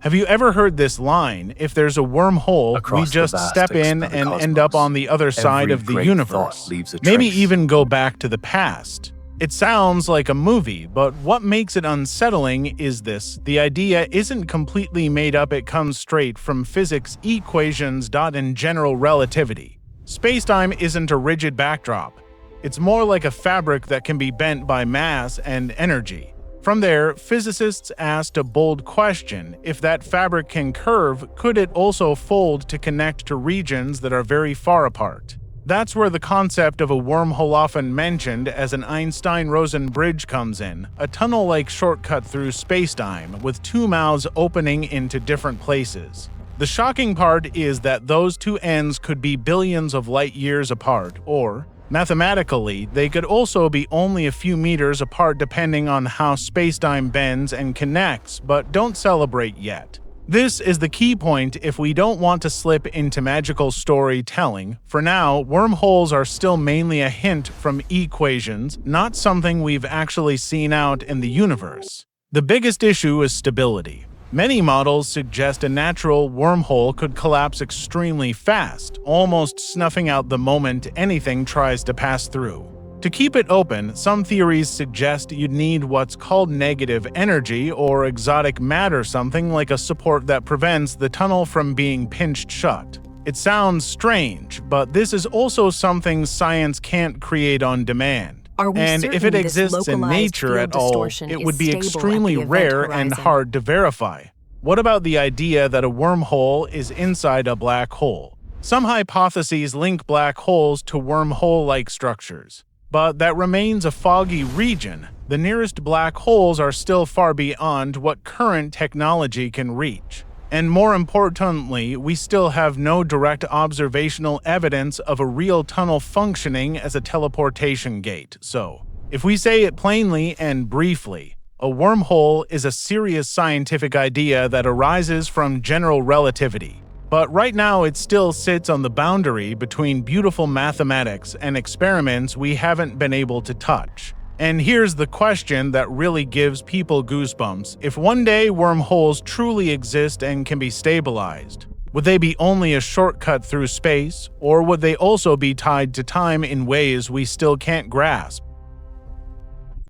Have you ever heard this line, if there's a wormhole, we Across the just vast step in expanse of the and end up cosmos, on the other side every of the great universe? thought leaves a Maybe trace. even go back to the past. It sounds like a movie, but what makes it unsettling is this. The idea isn't completely made up, it comes straight from physics equations. In general relativity, spacetime isn't a rigid backdrop. It's more like a fabric that can be bent by mass and energy. From there, physicists asked a bold question: if that fabric can curve, could it also fold to connect to regions that are very far apart? That's where the concept of a wormhole, often mentioned as an Einstein-Rosen bridge, comes in, a tunnel-like shortcut through spacetime with two mouths opening into different places. The shocking part is that those two ends could be billions of light years apart, or mathematically, they could also be only a few meters apart depending on how spacetime bends and connects, but don't celebrate yet. This is the key point if we don't want to slip into magical storytelling. For now, wormholes are still mainly a hint from equations, not something we've actually seen out in the universe. The biggest issue is stability. Many models suggest a natural wormhole could collapse extremely fast, almost snuffing out the moment anything tries to pass through. To keep it open, some theories suggest you'd need what's called negative energy or exotic matter, something like a support that prevents the tunnel from being pinched shut. It sounds strange, but this is also something science can't create on demand. And if it exists in nature at all, it would be extremely rare and hard to verify. What about the idea that a wormhole is inside a black hole? Some hypotheses link black holes to wormhole-like structures, but that remains a foggy region. The nearest black holes are still far beyond what current technology can reach. And more importantly, we still have no direct observational evidence of a real tunnel functioning as a teleportation gate. So, if we say it plainly and briefly, a wormhole is a serious scientific idea that arises from general relativity. But right now it still sits on the boundary between beautiful mathematics and experiments we haven't been able to touch. And here's the question that really gives people goosebumps. If one day wormholes truly exist and can be stabilized, would they be only a shortcut through space, or would they also be tied to time in ways we still can't grasp?